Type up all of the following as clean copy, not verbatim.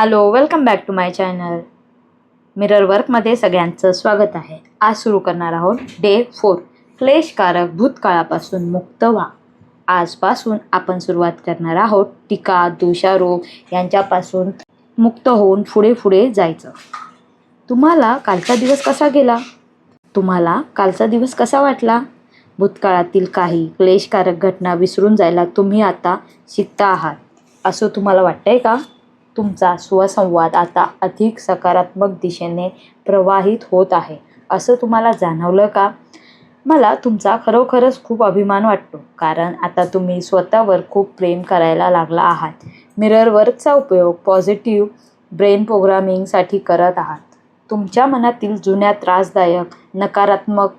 Hello, welcome back to my channel. Mirror वर्कमध्ये सगळ्यांचं स्वागत आहे. आज सुरू करणार आहोत डे 4, क्लेशकारक भूतकाळापासून मुक्त व्हा. आजपासून आपण सुरुवात करणार आहोत टीका, दोषारोप यांच्यापासून मुक्त होऊन पुढे पुढे जायचं. तुम्हाला कालचा दिवस कसा गेला? तुम्हाला कालचा दिवस कसा वाटला? भूतकाळातील काही क्लेशकारक घटना विसरून जायला तुम्ही आता शिकता आहात असं तुम्हाला वाटतंय का? तुमचा स्वसंवाद आता अधिक सकारात्मक दिशेने प्रवाहित होत आहे असं तुम्हाला जाणवलं का? मला तुमचा खरोखरच खूप अभिमान वाटतो, कारण आता तुम्ही स्वतःवर खूप प्रेम करायला लागला आहात. मिरर वर्कचा उपयोग पॉझिटिव्ह ब्रेन प्रोग्रामिंगसाठी करत आहात. तुमच्या मनातील जुन्या त्रासदायक नकारात्मक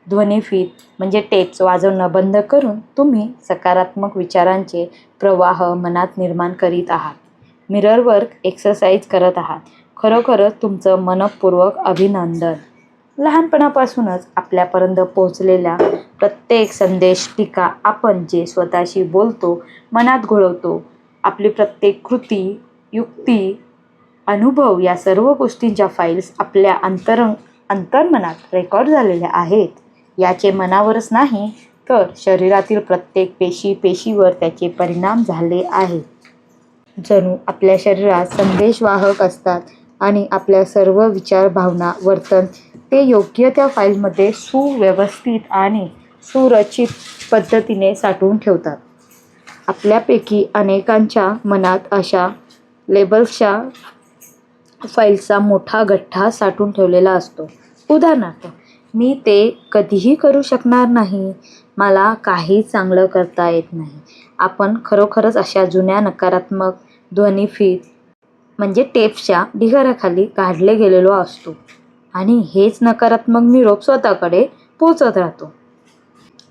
ध्वनिफीत म्हणजे टेप्स वाजवणं बंद करून तुम्ही सकारात्मक विचारांचे प्रवाह मनात निर्माण करीत आहात. मिरर वर्क एक्सरसाइज करत आहात. खरोखरच तुमचं मनःपूर्वक अभिनंदन. लहानपणापासूनच आपल्यापर्यंत पोहोचलेला प्रत्येक संदेश, टीका, आपण जे स्वतःशी बोलतो, मनात घोळवतो, आपली प्रत्येक कृती, युक्ती, अनुभव या सर्व गोष्टींच्या फाईल्स आपल्या अंतर्मनात रेकॉर्ड झालेल्या आहेत. याचे मनावरच नाही तर शरीरातील प्रत्येक पेशीवर त्याचे परिणाम झाले आहेत. जणू आपल्या शरीरात संदेशवाहक असतात आणि आपल्या सर्व विचार, भावना, वर्तन ते योग्य त्या फाईलमध्ये सुव्यवस्थित आणि सुरक्षित पद्धतीने साठवून ठेवतात. आपल्यापैकी अनेकांच्या मनात अशा लेबल्सच्या फाईल्सचा मोठा गठ्ठा साठवून ठेवलेला असतो. उदाहरणार्थ, मी ते कधीही करू शकणार नाही, मला काही चांगलं करता येत नाही. आपण खरोखरच अशा जुन्या नकारात्मक ध्वनिफीत म्हणजे टेप्सच्या ढिगाऱ्याखाली काढले गेलेलो असतो आणि हेच नकारात्मक निरोप स्वतःकडे पोचत राहतो.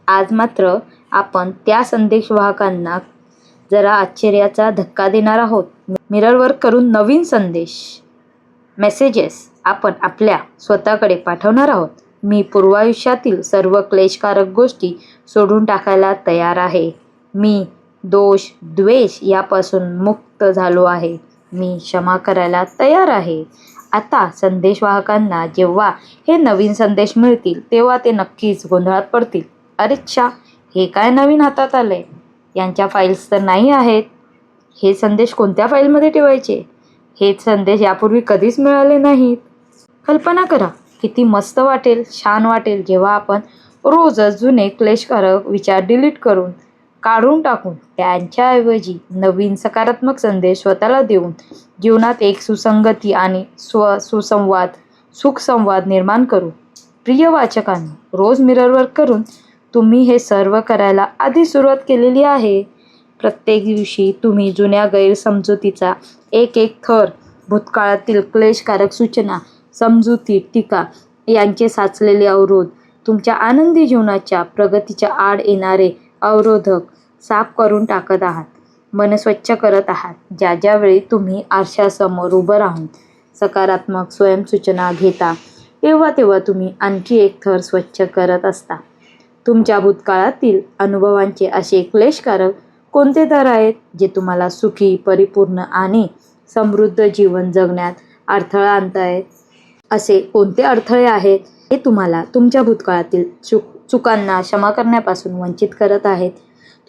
आज मात्र आपण त्या संदेशवाहकांना जरा आश्चर्याचा धक्का देणार आहोत. मिरर वर्क करून नवीन मेसेजेस आपण आपल्या स्वतःकडे पाठवणार आहोत. मी पूर्वायुष्यातील सर्व क्लेशकारक गोष्टी सोडून टाकायला तयार आहे. मी दोष, द्वेष यापासून मुक्त झालो आहे. मी क्षमा करायला तयार आहे. आता संदेशवाहकांना जेव्हा हे नवीन संदेश मिळतील तेव्हा ते नक्कीच गोंधळात पडतील. अरेच्छा, हे काय नवीन हातात आलंय? यांच्या फाईल्स तर नाही आहेत. हे संदेश कोणत्या फाईलमध्ये ठेवायचे? हे संदेश यापूर्वी कधीच मिळाले नाहीत. कल्पना करा, किती मस्त वाटेल, छान वाटेल जेव्हा आपण रोजच जुने क्लेशकारक विचार डिलीट करून, काढून टाकून त्यांच्याऐवजी नवीन सकारात्मक संदेश स्वतःला देऊन जीवनात एक सुसंगती आणि सुखसंवाद निर्माण करू. प्रिय वाचकांनो, रोज मिरर वर्क करून तुम्ही हे सर्व करायला आधी सुरुवात केलेली आहे. प्रत्येक दिवशी तुम्ही जुन्या गैरसमजुतीचा एक थर, भूतकाळातील क्लेशकारक सूचना, समजुती, टीका यांचे साचलेले अवरोध, तुमच्या आनंदी जीवनाच्या प्रगतीच्या आड येणारे अवरोधक साफ करून टाकत आहात. मन स्वच्छ करत आहात. ज्या वेळी तुम्ही आरशासमोर उभं राहून सकारात्मक स्वयंसूचना घेता तेव्हा तुम्ही आणखी एक थर स्वच्छ करत असता. तुमच्या भूतकाळातील अनुभवांचे असे क्लेशकारक कोणते थर आहेत जे तुम्हाला सुखी, परिपूर्ण आणि समृद्ध जीवन जगण्यात अडथळा आणत आहेत? असे कोणते अडथळे आहेत हे तुम्हाला तुमच्या भूतकाळातील चुकांना क्षमा करण्यापासून वंचित करत आहेत,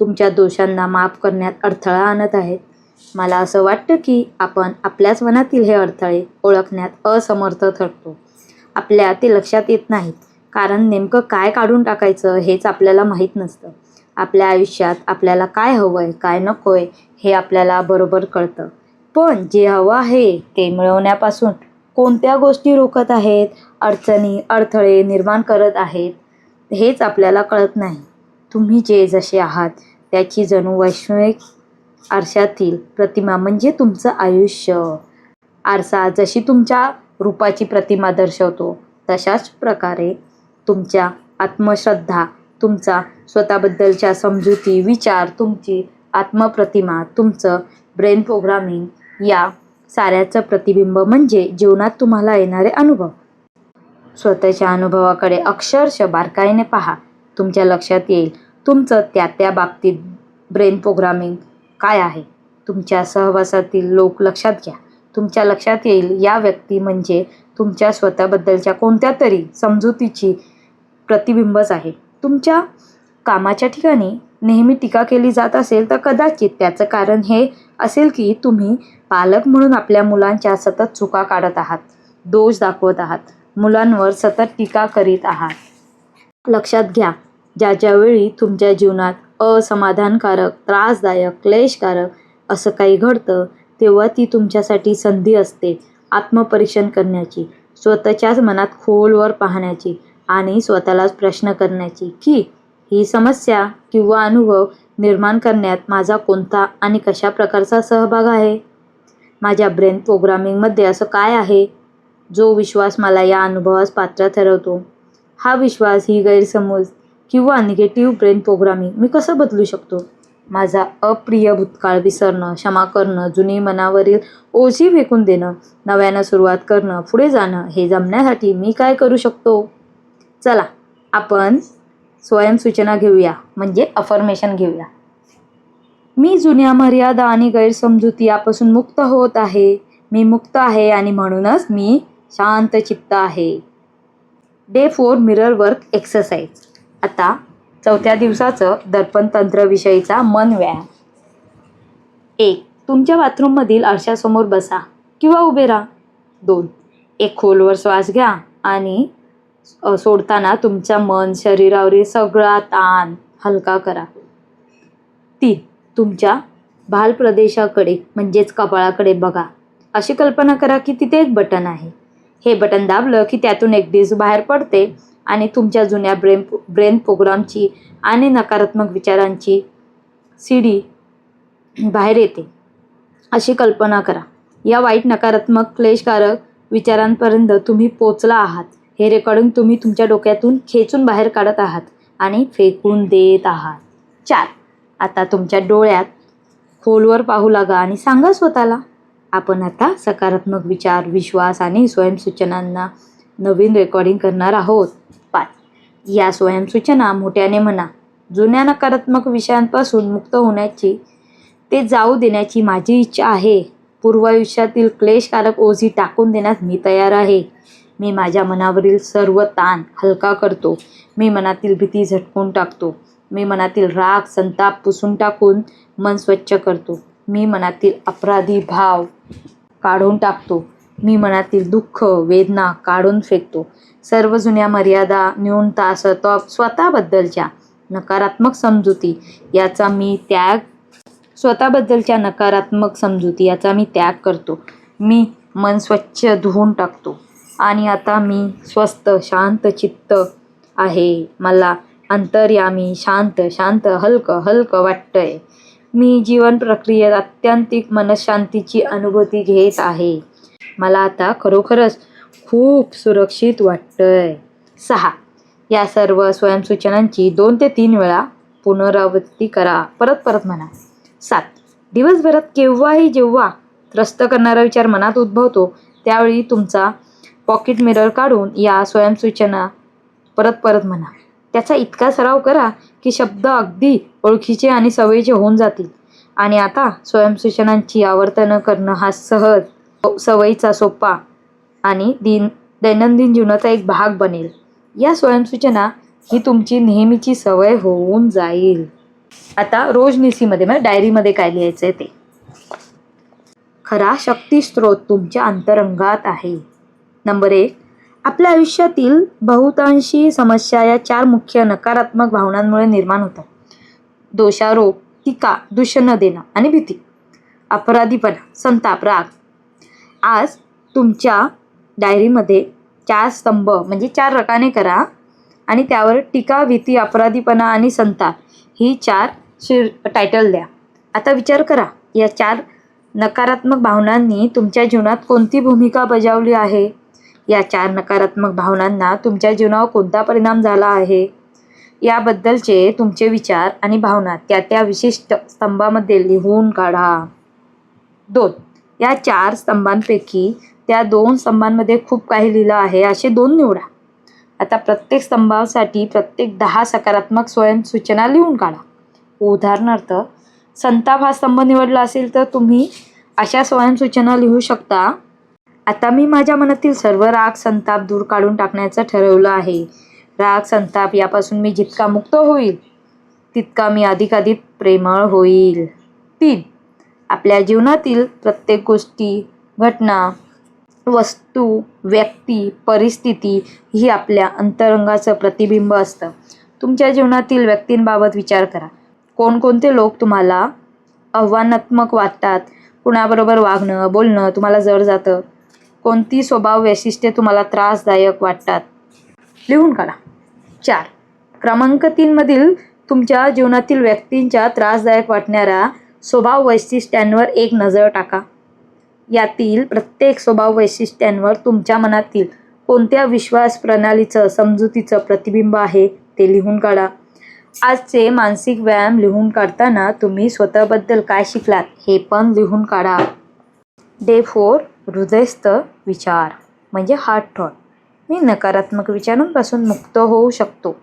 तुमच्या दोषांना माफ करण्यात अडथळा आणत आहेत? मला असं वाटतं की आपण आपल्याच मनातील हे अडथळे ओळखण्यात असमर्थ ठरतो. आपल्या ते लक्षात येत नाहीत, कारण नेमकं काय काढून टाकायचं हेच आपल्याला माहीत नसतं. आपल्या आयुष्यात आपल्याला काय हवंय, काय नकोय हे आपल्याला बरोबर कळतं, पण जे हवं आहे ते मिळवण्यापासून कोणत्या गोष्टी रोखत आहेत, अडचणी, अडथळे निर्माण करत आहेत हेच आपल्याला कळत नाही. तुम्ही जसे आहात त्याची जणू वैश्विक आरशातील प्रतिमा म्हणजे तुमचं आयुष्य. आरसा जशी तुमच्या रूपाची प्रतिमा दर्शवतो, तशाच प्रकारे तुमच्या आत्मश्रद्धा, तुमचा स्वतःबद्दलच्या समजुती, विचार, तुमची आत्मप्रतिमा, तुमचं ब्रेन प्रोग्रामिंग या साऱ्याचं प्रतिबिंब म्हणजे जीवनात तुम्हाला येणारे अनुभव. स्वतःच्या अनुभवाकडे अक्षरशः बारकाईने पहा. तुमच्या लक्षात येईल तुमचं त्या बाबतीत ब्रेन प्रोग्रामिंग काय आहे. तुमच्या सहवासातील लोक लक्षात घ्या. तुमच्या लक्षात येईल या व्यक्ती म्हणजे तुमच्या स्वतःबद्दलच्या कोणत्या तरी समजुतीची प्रतिबिंबच आहे. तुमच्या कामाच्या ठिकाणी नेहमी टीका केली जात असेल तर कदाचित त्याचं कारण हे असेल की तुम्ही पालक म्हणून आपल्या मुलांच्या सतत चुका काढत आहात, दोष दाखवत आहात, मुलांवर सतत टीका करीत आहात. लक्षात घ्या, ज्या वेळी तुमच्या जीवनात असमाधानकारक, त्रासदायक, क्लेशकारक असं काही घडतं तेव्हा ती तुमच्यासाठी संधी असते आत्मपरीक्षण करण्याची, स्वतःच्याच मनात खोलवर पाहण्याची आणि स्वतःलाच प्रश्न करण्याची की ही समस्या किंवा अनुभव निर्माण करण्यात माझा कोणता आणि कशा प्रकारचा सहभाग आहे. माझ्या ब्रेन प्रोग्रामिंगमध्ये असं काय आहे जो विश्वास मला या अनुभवास पात्र ठरवतो. हा विश्वास, ही गैरसमज किंवा निगेटिव्ह ब्रेन प्रोग्रामिंग मी कसं बदलू शकतो. माझा अप्रिय भूतकाळ विसरणं, क्षमा करणं, जुनी मनावरील ओझी फेकून देणं, नव्यानं सुरुवात करणं, पुढे जाणं हे जमण्यासाठी मी काय करू शकतो. चला आपण स्वयंसूचना घेऊया, म्हणजे अफर्मेशन घेऊया. मी जुन्या मर्यादा आणि गैरसमजुती यापासून मुक्त होत आहे. मी मुक्त आहे आणि म्हणूनच मी शांतचित्त आहे. Day 4 mirror work exercise. आता 4थ्या दिवसाचं दर्पण तंत्रविषयीचा मन व्यायाम. 1. तुमच्या बाथरूममधील आरशासमोर बसा किंवा उभे राहा. 2. एक खोलवर श्वास घ्या आणि सोडताना तुमच्या मन, शरीरावरील सगळा ताण हलका करा. 3. तुमच्या भाल प्रदेशाकडे म्हणजेच कपाळाकडे बघा. अशी कल्पना करा की तिथे एक बटन आहे. हे बटन दाबलं की त्यातून एक डिस्क बाहेर पडते आणि तुमच्या जुन्या ब्रेन प्रोग्रामची आणि नकारात्मक विचारांची सीडी बाहेर येते. अशी कल्पना करा. या वाईट, नकारात्मक, क्लेशकारक विचारांपर्यंत तुम्ही पोचला आहात. हे रेकॉर्डिंग तुम्ही तुमच्या डोक्यातून खेचून बाहेर काढत आहात आणि फेकून देत आहात. 4. आता तुमच्या डोळ्यात खोलवर पाहू लागा आणि सांगा स्वतःला, आपण आता सकारात्मक विचार, विश्वास आणि स्वयंसूचनांना नवीन रेकॉर्डिंग करणार आहोत. 5. या स्वयंसूचना मोठ्याने म्हणा. जुन्या नकारात्मक विषयांपासून मुक्त होण्याची, ते जाऊ देण्याची माझी इच्छा आहे. पूर्वायुष्यातील क्लेशकारक ओझी टाकून देण्यास मी तयार आहे. मी माझ्या मनावरील सर्व ताण हलका करतो. मी मनातील भीती झटकून टाकतो. मी मनातील राग, संताप पुसून टाकून मन स्वच्छ करतो. मी मनातील अपराधी भाव काढून टाकतो. मी मनातील दुःख, वेदना काढून फेकतो. सर्व जुन्या मर्यादा, न्यूनता, स्वतःबद्दलच्या नकारात्मक समजुती याचा मी त्याग करतो. मी मन स्वच्छ धुवून टाकतो आणि आता मी स्वस्थ, शांत चित्त आहे. मला अंतर्यामी, शांत, हलकं वाटतंय. मी जीवन प्रक्रियेत आत्यंतिक मनशांतीची अनुभूती घेत आहे. मला आता खरोखरच खूप सुरक्षित वाटतंय. 6. या सर्व स्वयंसूचनांची 2 ते 3 वेळा पुनरावृत्ती करा. परत म्हणा. 7. दिवसभरात केव्हाही जेव्हा त्रस्त करणारा विचार मनात उद्भवतो त्यावेळी तुमचा पॉकेट मिरर काढून या स्वयंसूचना परत म्हणा. त्याचा इतका सराव करा की शब्द अगदी ओळखीचे आणि सवयीचे होऊन जातील. आणि आता स्वयंसूचनांची आवर्तन करणं हा सहज, सवयीचा, सोपा आणि दैनंदिन जीवनाचा एक भाग बनेल. या स्वयंसूचना ही तुमची नेहमीची सवय होऊन जाईल. आता रोजनिशीमध्ये म्हणजे डायरीमध्ये काय लिहायचं आहे ते. खरा शक्तिस्रोत तुमच्या अंतरंगात आहे. नंबर 1. आपल्या आयुष्यातील बहुतांशी समस्या या 4 मुख्य नकारात्मक भावनांमुळे निर्माण होतात. दोषारोप, टीका, दूषण न देणं आणि भीती. अपराधीपणा, संताप, राग. आज तुमच्या डायरीमध्ये 4 स्तंभ म्हणजे 4 रकाने करा आणि त्यावर टीका, भीती, अपराधीपणा आणि संताप ही 4 टायटल द्या. आता विचार करा, या 4 नकारात्मक भावनांनी तुमच्या जीवनात कोणती भूमिका बजावली आहे. या 4 नकारात्मक भावनांना तुमच्या जीवनावर कोणता परिणाम झाला आहे याबद्दलचे तुमचे विचार आणि भावना त्या विशिष्ट स्तंभामध्ये लिहून काढा. 2. या 4 स्तंभांपैकी त्या 2 स्तंभांमध्ये खूप काही लिहिलं आहे असे 2 निवडा. आता प्रत्येक स्तंभासाठी प्रत्येक 10 सकारात्मक स्वयंसूचना लिहून काढा. उदाहरणार्थ, संताप हा स्तंभ निवडला असेल तर तुम्ही अशा स्वयंसूचना लिहू शकता. आता मी माझ्या मनातील सर्व राग संताप दूर काढून टाकण्याचं ठरवलं आहे. राग संताप यापासून मी जितका मुक्त होईल तितका मी अधिकाधिक प्रेमळ होईल. 3. आपल्या जीवनातील प्रत्येक गोष्टी, घटना, वस्तू, व्यक्ती, परिस्थिती ही आपल्या अंतरंगाचं प्रतिबिंब असतं. तुमच्या जीवनातील व्यक्तींबाबत विचार करा. कोणकोणते लोक तुम्हाला आव्हानात्मक वाटतात? कुणाबरोबर वागणं, बोलणं तुम्हाला जड जातं? कोणती स्वभाव वैशिष्ट्ये तुम्हाला त्रासदायक वाटतात? लिहून काढा. 4. क्रमांक 3 मधील तुमच्या जीवनातील व्यक्तींच्या त्रासदायक वाटणाऱ्या स्वभाव वैशिष्ट्यांवर एक नजर टाका. यातील प्रत्येक स्वभाव वैशिष्ट्यांवर तुमच्या मनातील कोणत्या विश्वास प्रणालीचं, समजुतीचं प्रतिबिंब आहे ते लिहून काढा. आजचे मानसिक व्यायाम लिहून काढताना तुम्ही स्वतःबद्दल काय शिकलात हे पण लिहून काढा. डे 4. हृदयस्थ विचार म्हणजे हार्ट थॉट. मी नकारात्मक विचारांपासून मुक्त होऊ शकतो.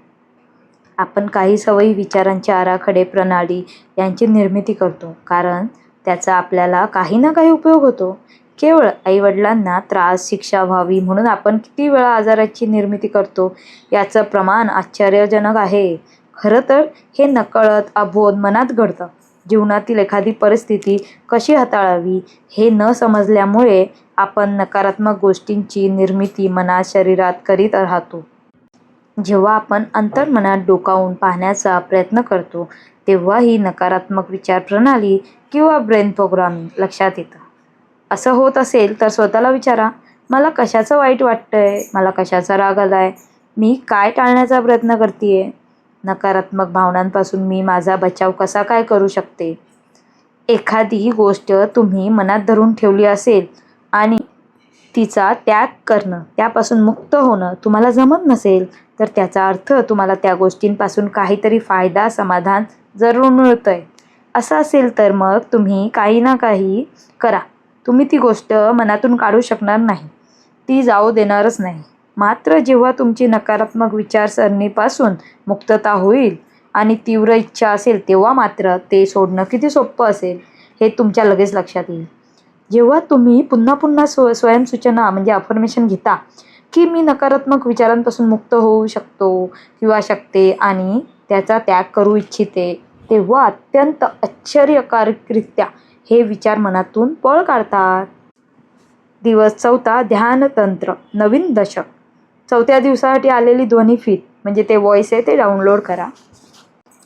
आपण काही सवयी, विचारांचे आराखडे, प्रणाली यांची निर्मिती करतो कारण त्याचा आपल्याला काही ना काही उपयोग होतो. केवळ आईवडिलांना त्रास, शिक्षा व्हावी म्हणून आपण किती वेळा आजाराची निर्मिती करतो याचं प्रमाण आश्चर्यजनक आहे. खरं तर हे नकळत, अबोध मनात घडतं. जीवनातील एखादी परिस्थिती कशी हाताळावी हे न समजल्यामुळे आपण नकारात्मक गोष्टींची निर्मिती मनात, शरीरात करीत राहतो. जेव्हा आपण अंतर्मनात डोकावून पाहण्याचा प्रयत्न करतो तेव्हा ही नकारात्मक विचार प्रणाली किंवा ब्रेन प्रोग्रामिंग लक्षात येतं. असं होत असेल तर स्वतःला विचारा, मला कशाचं वाईट वाटतंय? मला कशाचा राग आलाय? मी काय टाळण्याचा प्रयत्न करतेय? नकारात्मक भावनांपासून मी माझा बचाव कसा काय करू शकते? एखादी गोष्ट तुम्ही मनात धरून ठेवली असेल आणि तिचा त्याग करणं, त्यापासून मुक्त होणं तुम्हाला जमत नसेल तर त्याचा अर्थ तुम्हाला त्या गोष्टींपासून काहीतरी फायदा, समाधान जरूर मिळतंय. असं असेल तर मग तुम्ही काही ना काही करा. तुम्ही ती गोष्ट मनातून काढू शकणार नाही, ती जाऊ देणारच नाही. मात्र जेव्हा तुमची नकारात्मक विचारसरणीपासून मुक्तता होईल आणि तीव्र इच्छा असेल तेव्हा मात्र ते सोडणं किती सोपं असेल हे तुमच्या लगेच लक्षात येईल. जेव्हा तुम्ही पुन्हा पुन्हा स्वयंसूचना म्हणजे अफर्मेशन घेता की मी नकारात्मक विचारांपासून मुक्त होऊ शकतो किंवा शकते आणि त्याचा त्याग करू इच्छिते, तेव्हा अत्यंत आश्चर्यकारकरित्या हे विचार मनातून पळ काढतात. दिवस 4. ध्यानतंत्र नवीन दशक. 4थ्या दिवसासाठी आलेली ध्वनी फीड म्हणजे ते व्हॉइस आहे ते डाउनलोड करा.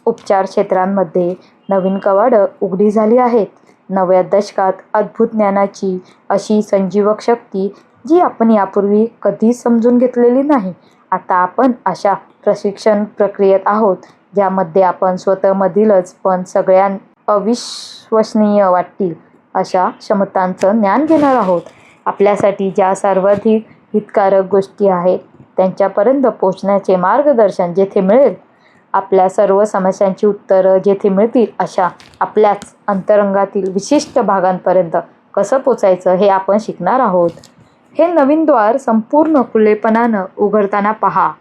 उपचार क्षेत्रांमध्ये नवीन कवाडं उघडी झाली आहेत. नव्या दशकात अद्भुत ज्ञानाची अशी संजीवक शक्ती जी आपण यापूर्वी कधीच समजून घेतलेली नाही. आता आपण अशा प्रशिक्षण प्रक्रियेत आहोत ज्यामध्ये आपण स्वतःमधीलच पण सगळ्या अविश्वसनीय वाटतील अशा क्षमतांचं ज्ञान घेणार आहोत. आपल्यासाठी ज्या सर्वाधिक हितकारक गोष्टी आहेत त्यांच्यापर्यंत पोहोचण्याचे मार्गदर्शन जेथे मिळेल, आपल्या सर्व समस्यांची उत्तरं जेथे मिळतील अशा आपल्याच अंतरंगातील विशिष्ट भागांपर्यंत कसं पोचायचं हे आपण शिकणार आहोत. हे नवीन द्वार संपूर्ण खुलेपणानं उघडताना पहा.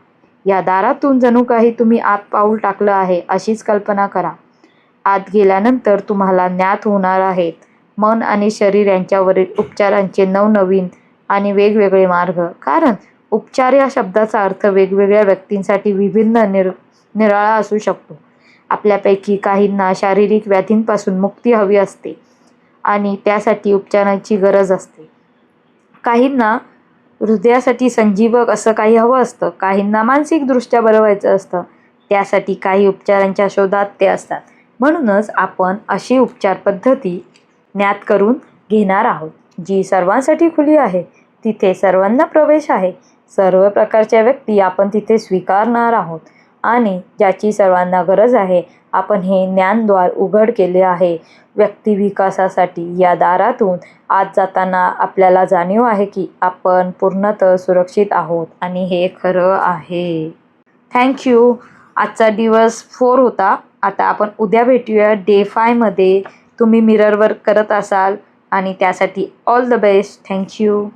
या दारातून जणू काही तुम्ही आत पाऊल टाकलं आहे अशीच कल्पना करा. आत गेल्यानंतर तुम्हाला ज्ञात होणार आहेत मन आणि शरीर यांच्यावरील उपचारांचे नवनवीन आणि वेगवेगळे मार्ग. कारण उपचार या शब्दाचा अर्थ वेगवेगळ्या व्यक्तींसाठी विभिन्न निराळा असू शकतो. आपल्यापैकी काहींना शारीरिक व्याधींपासून मुक्ती हवी असते आणि त्यासाठी उपचारांची गरज असते. काहींना हृदयासाठी संजीवक असं काही हवं असतं. काहींना मानसिकदृष्ट्या बरं व्हायचं असतं. त्यासाठी काही उपचारांच्या शोधात ते असतात. म्हणूनच आपण अशी उपचार पद्धती ज्ञात करून घेणार आहोत जी सर्वांसाठी खुली आहे. तिथे सर्वांना प्रवेश आहे. सर्व प्रकारच्या व्यक्ती आपण तिथे स्वीकारणार आहोत आणि ज्याची सर्वांना गरज आहे आपण हे ज्ञानद्वार उघड केले आहे. व्यक्ती विकासासाठी या दारातून आत जाताना आपल्याला जाणीव आहे की आपण पूर्णतः सुरक्षित आहोत आणि हे खरं आहे. थँक्यू. आजचा दिवस 4 होता. आता आपण उद्या भेटूया डे 5 मध्ये. तुम्ही मिरर वर्क करत असाल आणि त्यासाठी ऑल द बेस्ट. थँक्यू.